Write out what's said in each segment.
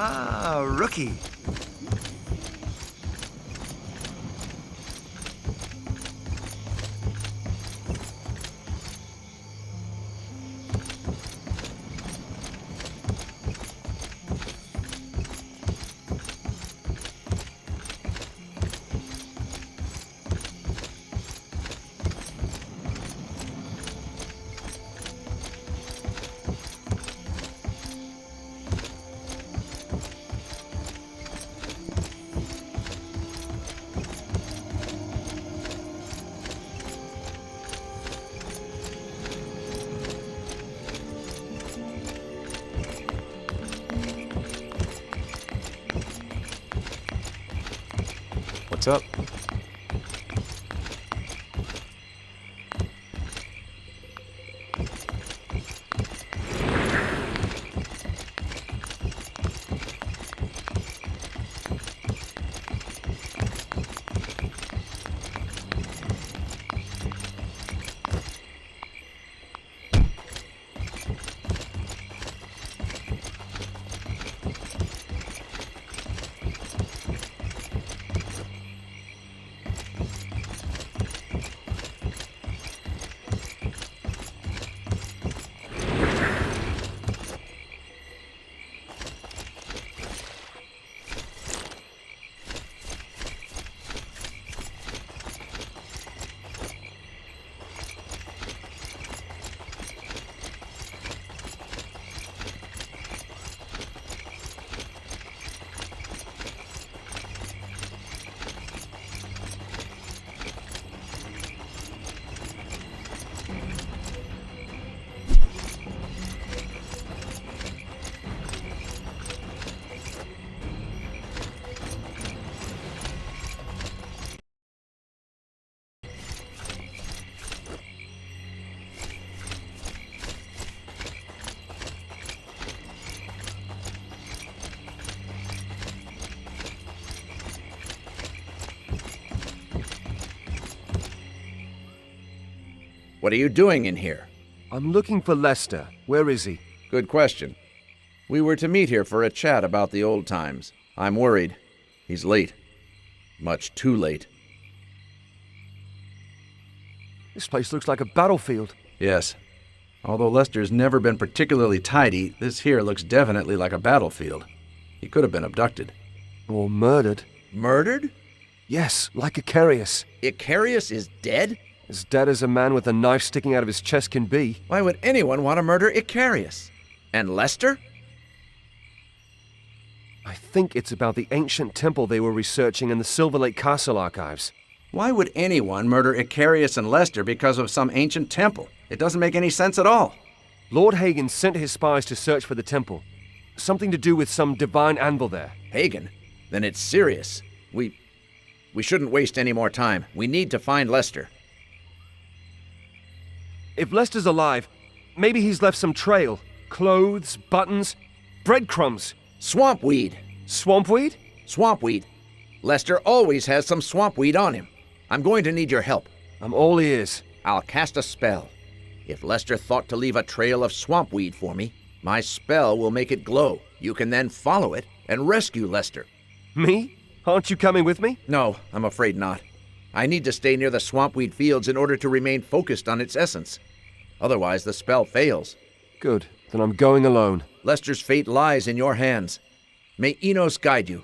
Ah, rookie. What's up? What are you doing in here? I'm looking for Lester. Where is he? Good question. We were to meet here for a chat about the old times. I'm worried. He's late. Much too late. This place looks like a battlefield. Yes. Although Lester's never been particularly tidy, this here looks definitely like a battlefield. He could have been abducted. Or murdered. Murdered? Yes, like Icarius. Icarius is dead? As dead as a man with a knife sticking out of his chest can be. Why would anyone want to murder Icarius? And Lester? I think it's about the ancient temple they were researching in the Silver Lake Castle archives. Why would anyone murder Icarius and Lester because of some ancient temple? It doesn't make any sense at all. Lord Hagen sent his spies to search for the temple. Something to do with some divine anvil there. Hagen? Then it's serious. We shouldn't waste any more time. We need to find Lester. If Lester's alive, maybe he's left some trail. Clothes, buttons, breadcrumbs. Swampweed. Swampweed? Swampweed. Lester always has some swampweed on him. I'm going to need your help. I'm all ears. I'll cast a spell. If Lester thought to leave a trail of swampweed for me, my spell will make it glow. You can then follow it and rescue Lester. Me? Aren't you coming with me? No, I'm afraid not. I need to stay near the swampweed fields in order to remain focused on its essence. Otherwise, the spell fails. Good. Then I'm going alone. Lester's fate lies in your hands. May Enos guide you.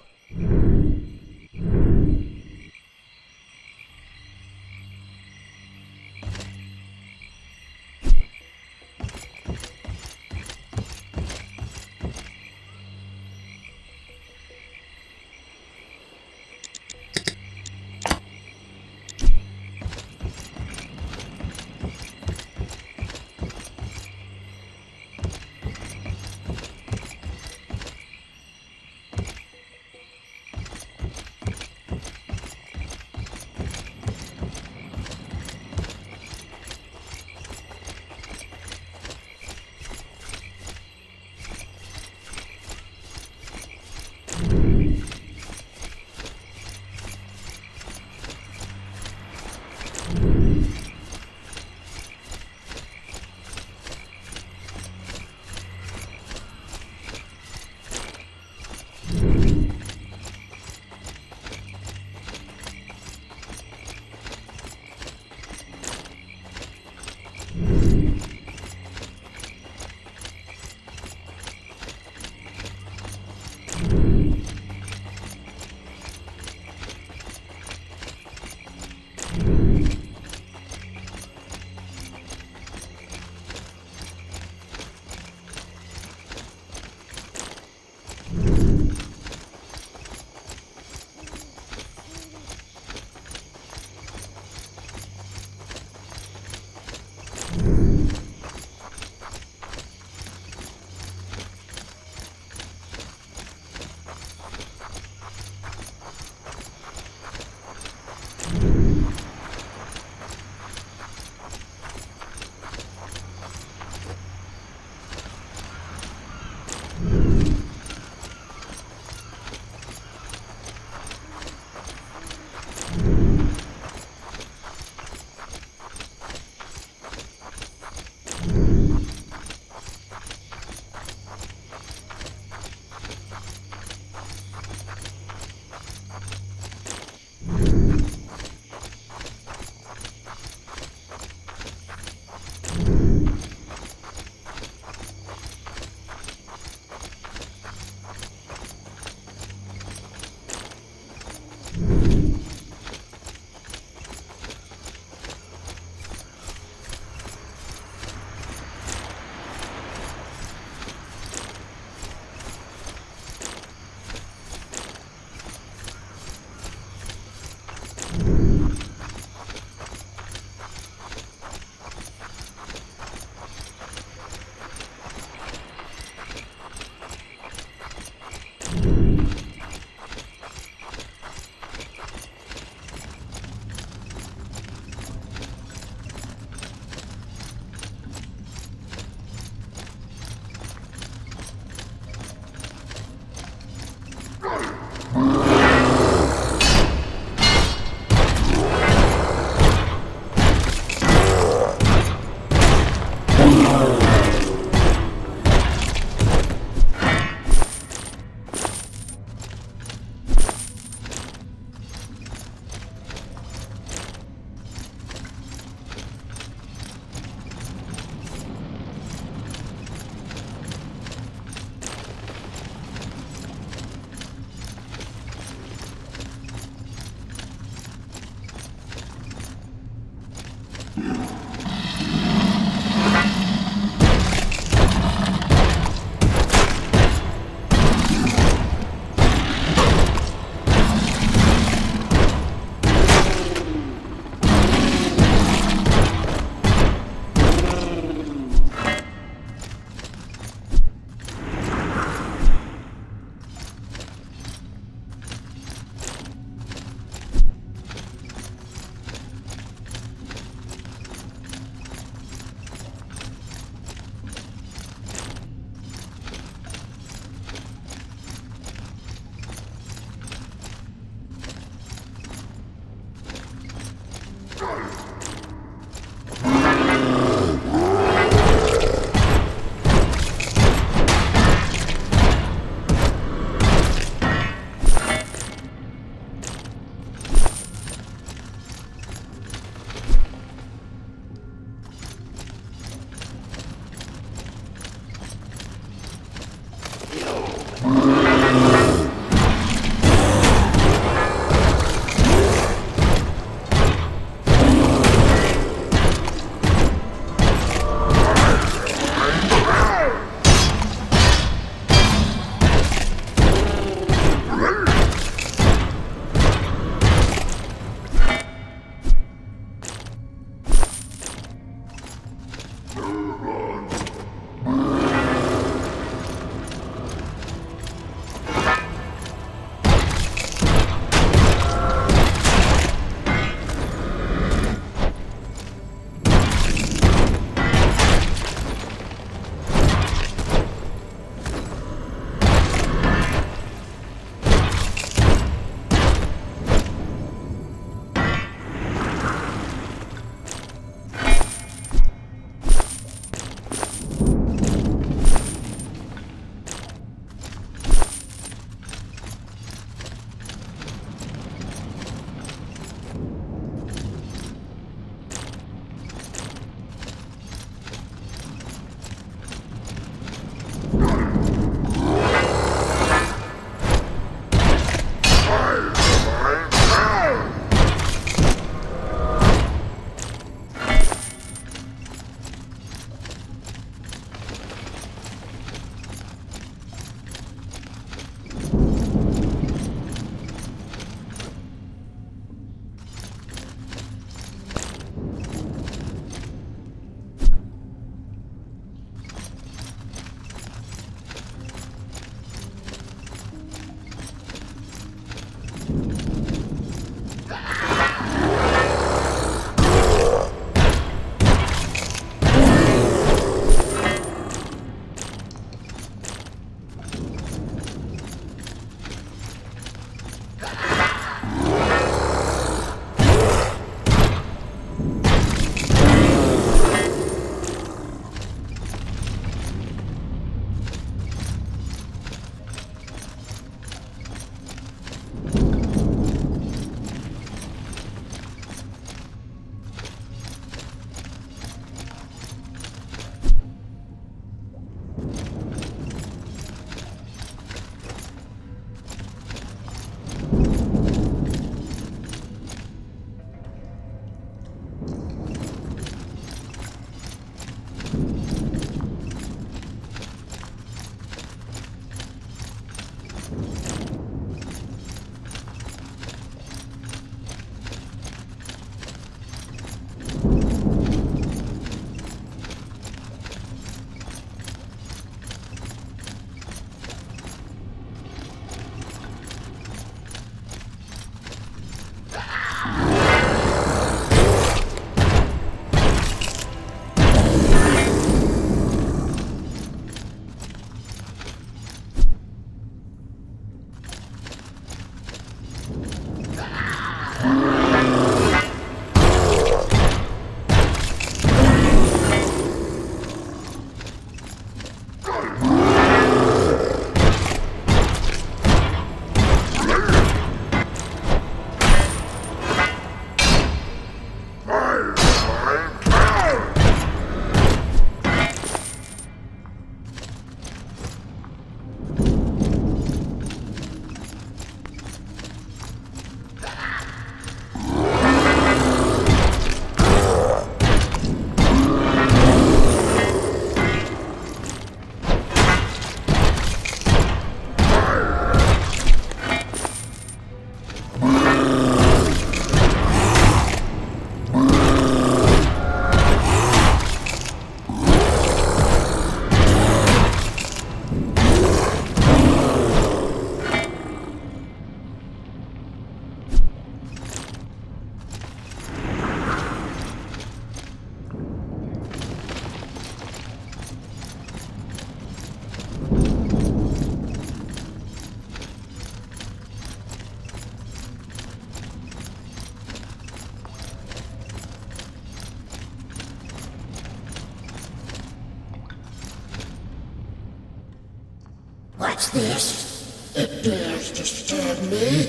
What's this? It dares disturb me?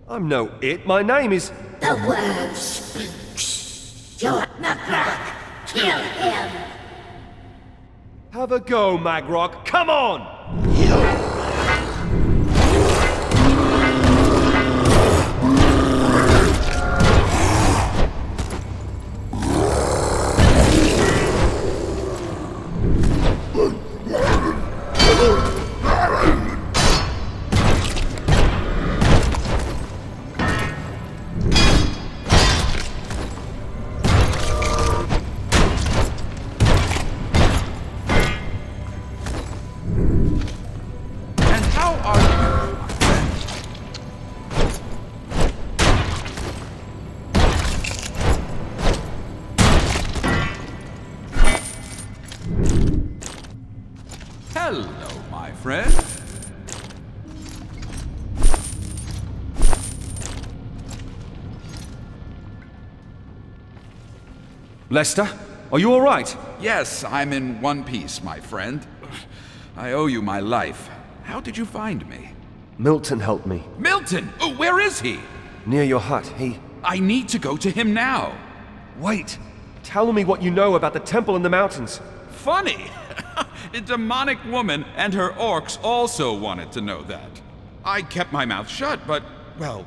I'm no it. My name is... The word speaks. You're Magrok. Kill him. Have a go, Magrok. Come on! Hello, my friend. Lester, are you all right? Yes, I'm in one piece, my friend. I owe you my life. How did you find me? Milton helped me. Milton! Oh, where is he? Near your hut, I need to go to him now. Wait! Tell me what you know about the temple in the mountains. Funny! A demonic woman and her orcs also wanted to know that. I kept my mouth shut, but, well,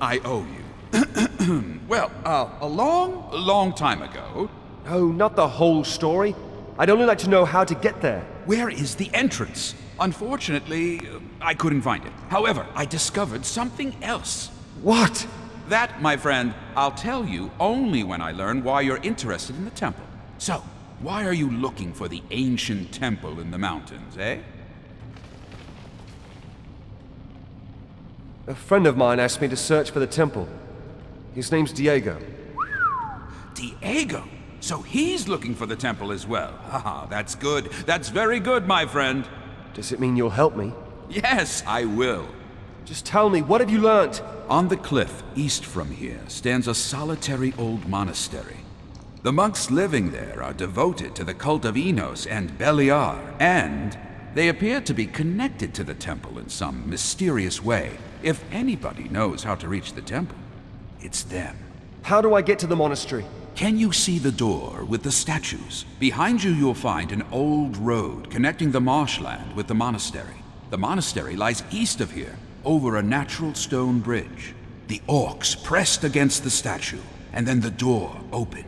I owe you. Well, a long time ago. Oh, not the whole story. I'd only like to know how to get there. Where is the entrance? Unfortunately, I couldn't find it. However, I discovered something else. What? That, my friend, I'll tell you only when I learn why you're interested in the temple. So, why are you looking for the ancient temple in the mountains, eh? A friend of mine asked me to search for the temple. His name's Diego. Diego? So he's looking for the temple as well. Haha, that's good. That's very good, my friend. Does it mean you'll help me? Yes, I will. Just tell me, what have you learnt? On the cliff east from here stands a solitary old monastery. The monks living there are devoted to the cult of Enos and Beliar, and they appear to be connected to the temple in some mysterious way. If anybody knows how to reach the temple, it's them. How do I get to the monastery? Can you see the door with the statues? Behind you, you'll find an old road connecting the marshland with the monastery. The monastery lies east of here, over a natural stone bridge. The orcs pressed against the statue, and then the door opened.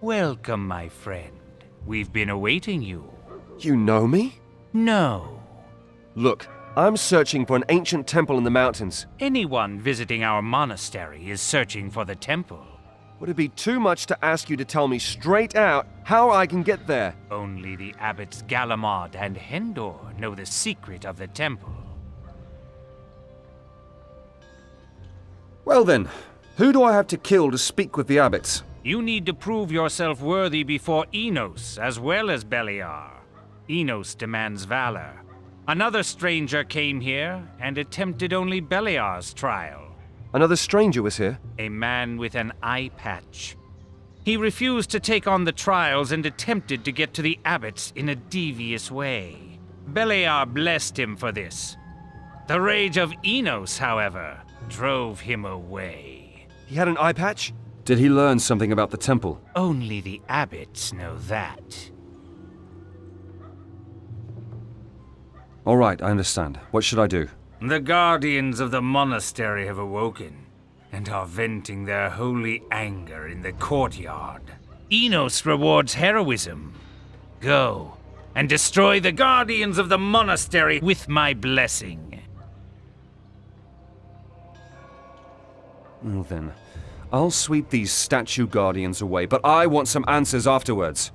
Welcome, my friend. We've been awaiting you. You know me? No. Look, I'm searching for an ancient temple in the mountains. Anyone visiting our monastery is searching for the temple. Would it be too much to ask you to tell me straight out how I can get there? Only the abbots Galamad and Hendor know the secret of the temple. Well then, who do I have to kill to speak with the abbots? You need to prove yourself worthy before Enos as well as Beliar. Enos demands valor. Another stranger came here and attempted only Beliar's trial. Another stranger was here? A man with an eye patch. He refused to take on the trials and attempted to get to the abbots in a devious way. Beliar blessed him for this. The rage of Enos, however, drove him away. He had an eye patch? Did he learn something about the temple? Only the abbots know that. All right, I understand. What should I do? The guardians of the monastery have awoken and are venting their holy anger in the courtyard. Enos rewards heroism. Go and destroy the guardians of the monastery with my blessing. Well then, I'll sweep these statue guardians away, but I want some answers afterwards.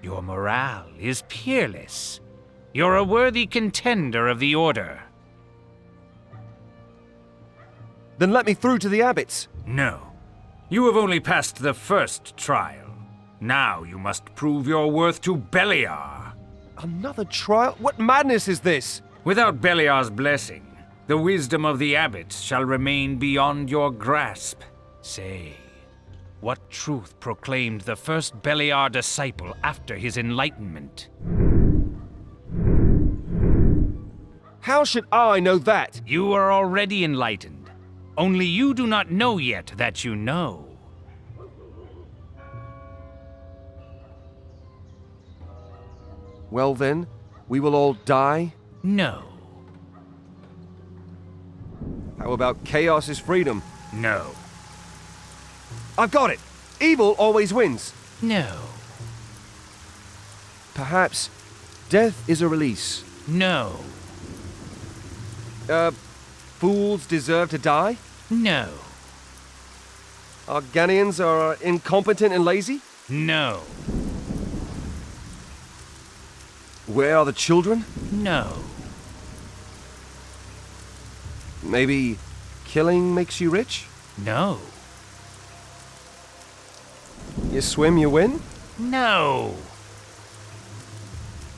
Your morale is peerless. You're a worthy contender of the Order. Then let me through to the abbots. No. You have only passed the first trial. Now you must prove your worth to Beliar. Another trial? What madness is this? Without Beliar's blessing, the wisdom of the abbots shall remain beyond your grasp. Say, what truth proclaimed the first Beliar disciple after his enlightenment? How should I know that? You are already enlightened. Only you do not know yet that you know. Well then, we will all die? No. How about chaos is freedom? No. I've got it! Evil always wins. No. Perhaps death is a release. No. Fools deserve to die? No. Arganians are incompetent and lazy? No. Where are the children? No. Maybe killing makes you rich? No. You swim, you win? No.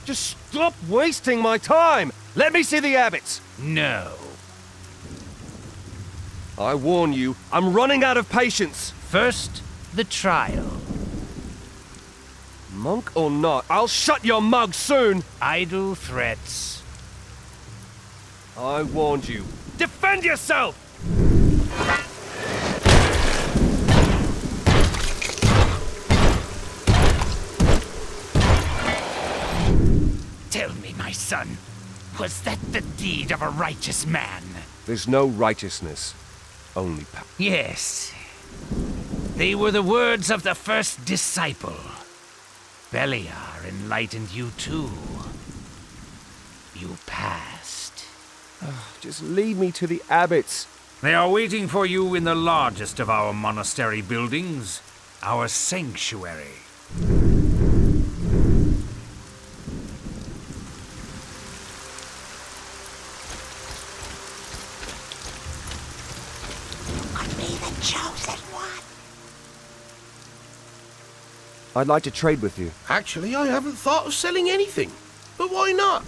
Just stop wasting my time! Let me see the abbots! No. I warn you, I'm running out of patience! First, the trial. Monk or not, I'll shut your mug soon! Idle threats. I warned you. Defend yourself! Tell me, my son, was that the deed of a righteous man? There's no righteousness, only power. Yes. They were the words of the first disciple. Beliar enlightened you too. You passed. Just lead me to the abbots. They are waiting for you in the largest of our monastery buildings, our sanctuary. Could be the chosen one. I'd like to trade with you. Actually, I haven't thought of selling anything. But why not?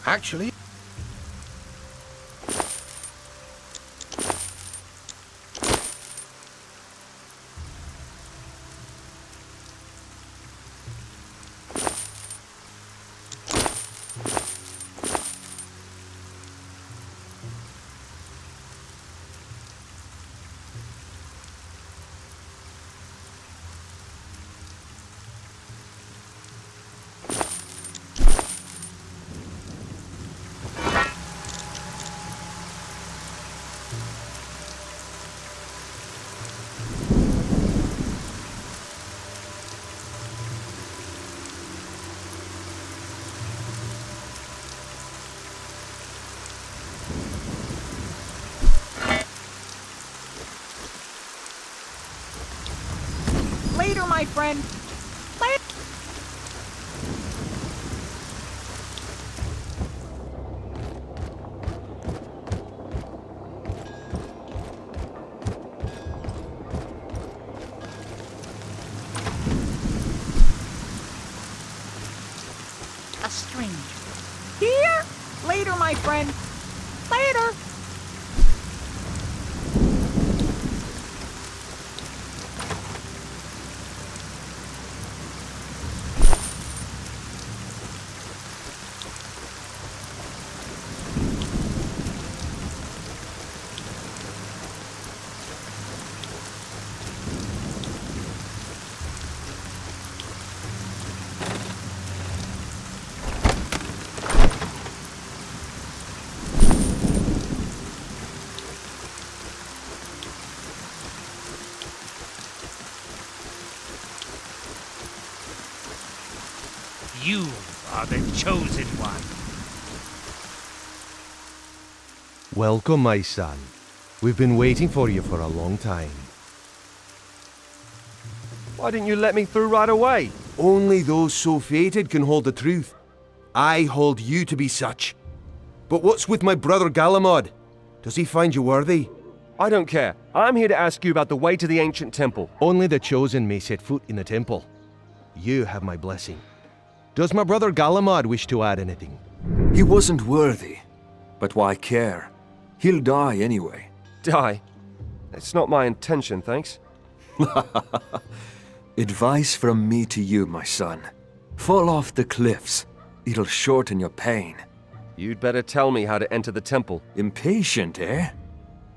Actually, Later, my friend. Later. A stranger. Here? Later, my friend. Later. You are the chosen one. Welcome, my son. We've been waiting for you for a long time. Why didn't you let me through right away? Only those so fated can hold the truth. I hold you to be such. But what's with my brother Galamod? Does he find you worthy? I don't care. I'm here to ask you about the way to the ancient temple. Only the chosen may set foot in the temple. You have my blessing. Does my brother Galamod wish to add anything? He wasn't worthy. But why care? He'll die anyway. Die? It's not my intention, thanks. Advice from me to you, my son. Fall off the cliffs. It'll shorten your pain. You'd better tell me how to enter the temple. Impatient, eh?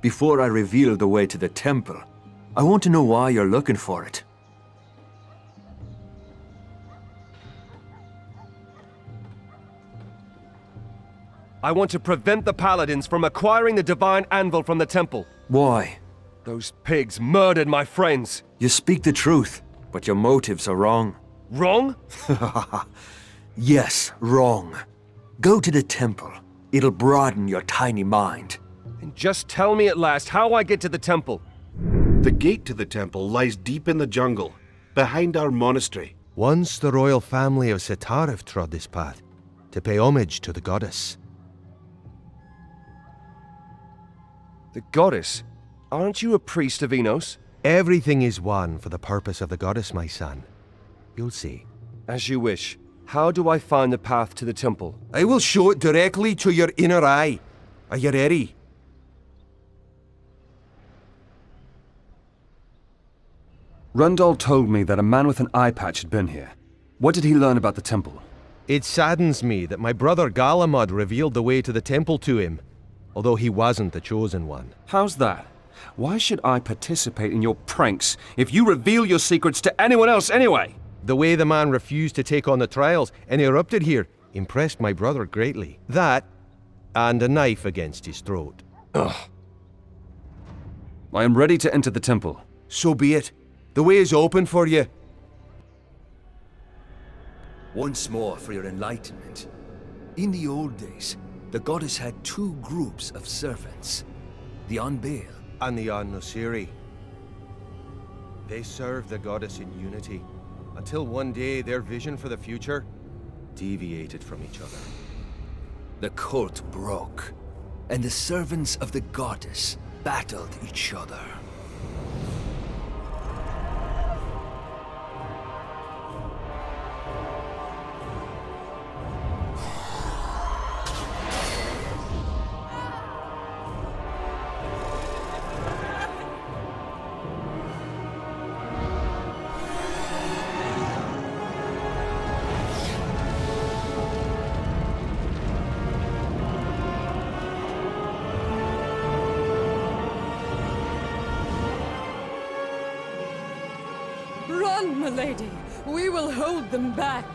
Before I reveal the way to the temple, I want to know why you're looking for it. I want to prevent the paladins from acquiring the divine anvil from the temple. Why? Those pigs murdered my friends. You speak the truth, but your motives are wrong. Wrong? Yes, wrong. Go to the temple. It'll broaden your tiny mind. And just tell me at last how I get to the temple. the gate to the temple lies deep in the jungle, behind our monastery. Once the royal family of Setariv trod this path to pay homage to the goddess. The goddess? Aren't you a priest of Enos? Everything is one for the purpose of the goddess, my son. you'll see. As you wish. How do I find the path to the temple? I will show it directly to your inner eye. Are you ready? Rundle told me that a man with an eye patch had been here. What did he learn about the temple? It saddens me that my brother Galamad revealed the way to the temple to him, although he wasn't the chosen one. How's that? Why should I participate in your pranks if you reveal your secrets to anyone else anyway? The way the man refused to take on the trials and erupted here impressed my brother greatly. That, and a knife against his throat. Ugh. I am ready to enter the temple. So be it. The way is open for you. Once more for your enlightenment. In the old days, the goddess had two groups of servants. The Anbael And the An-Nusiri. They served the goddess in unity, until one day their vision for the future deviated from each other. The cult broke, and the servants of the goddess battled each other. Run, milady! We will hold them back!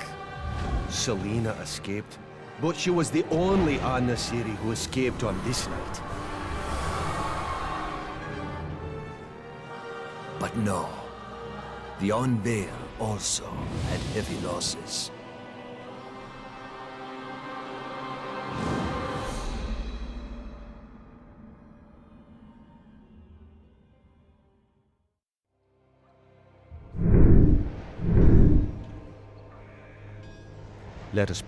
Selena escaped, but she was the only An-Nusiri who escaped on this night. But no, the Anbael also had heavy losses. Let us...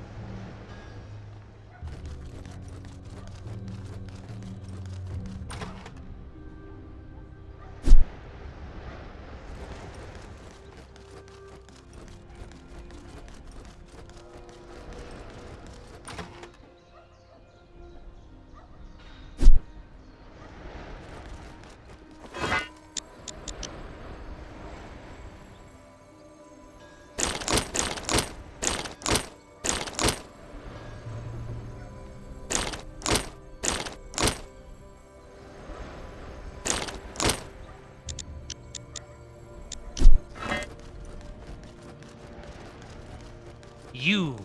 You.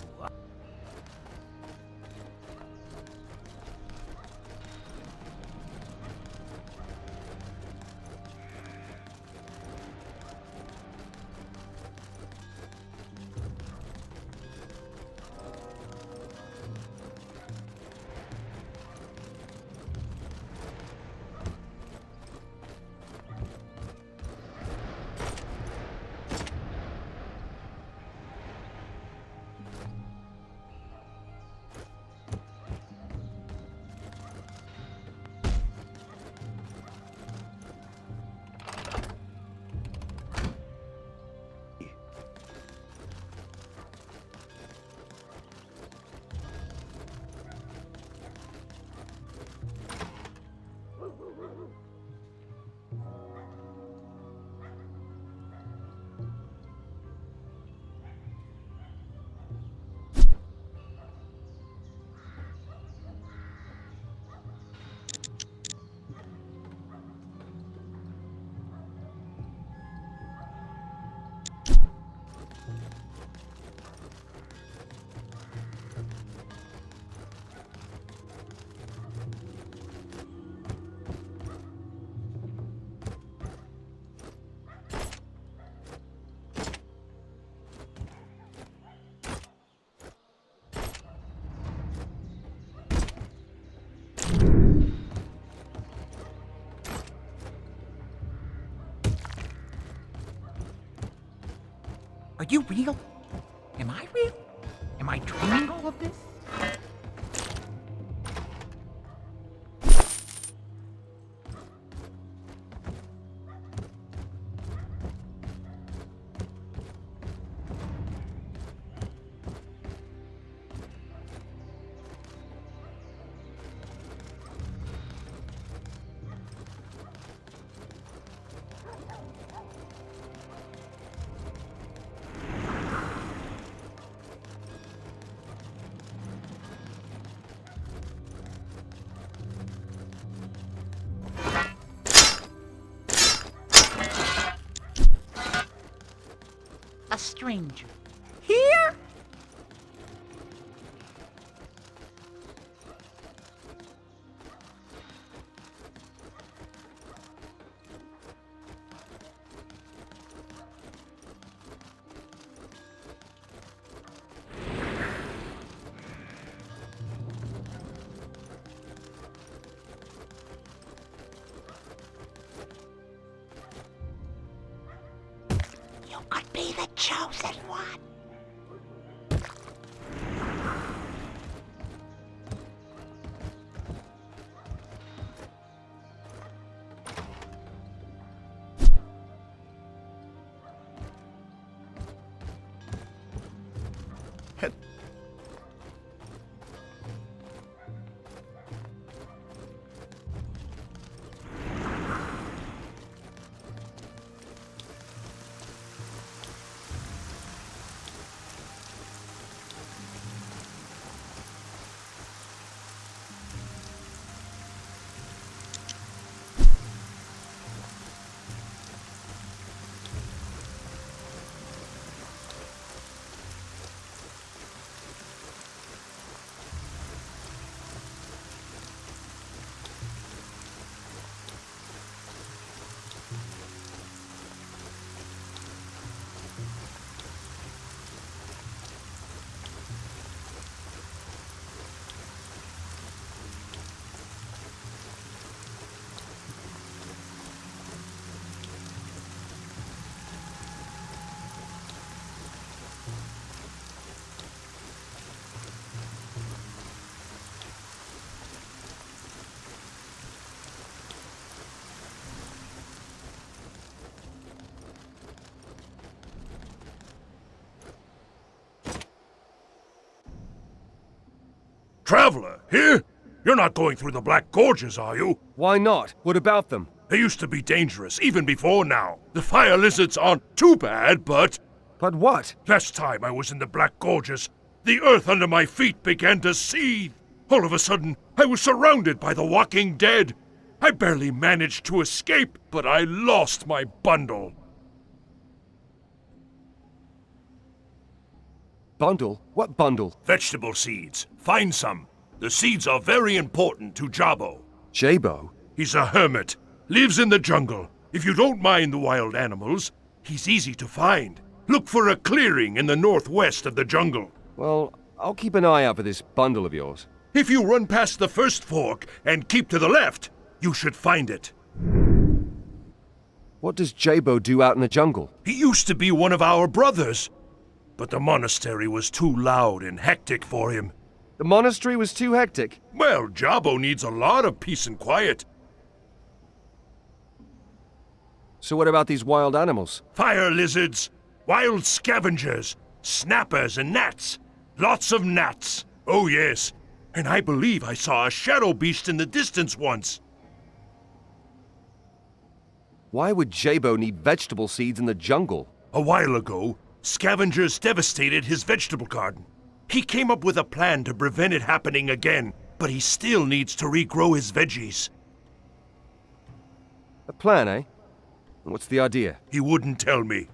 Are you real? Am I real? Am I dreaming all of this? stranger. Here? You could be the chosen one. Traveler, here? You're not going through the Black Gorges, are you? Why not? What about them? They used to be dangerous, even before now. The fire lizards aren't too bad, but... But what? Last time I was in the Black Gorges, the earth under my feet began to seethe. All of a sudden, I was surrounded by the walking dead. I barely managed to escape, but I lost my bundle. Bundle? What bundle? Vegetable seeds. Find some. The seeds are very important to Jabo. Jabo? He's a hermit. Lives in the jungle. If you don't mind the wild animals, he's easy to find. Look for a clearing in the northwest of the jungle. Well, I'll keep an eye out for this bundle of yours. If you run past the first fork and keep to the left, you should find it. What does Jabo do out in the jungle? He used to be one of our brothers. But the monastery was too loud and hectic for him. The monastery was too hectic? Well, Jabo needs a lot of peace and quiet. So what about these wild animals? Fire lizards, wild scavengers, snappers and gnats. Lots of gnats. Oh yes, and I believe I saw a shadow beast in the distance once. Why would Jabo need vegetable seeds in the jungle? A while ago, scavengers devastated his vegetable garden. He came up with a plan to prevent it happening again, but he still needs to regrow his veggies. A plan, eh? What's the idea? He wouldn't tell me.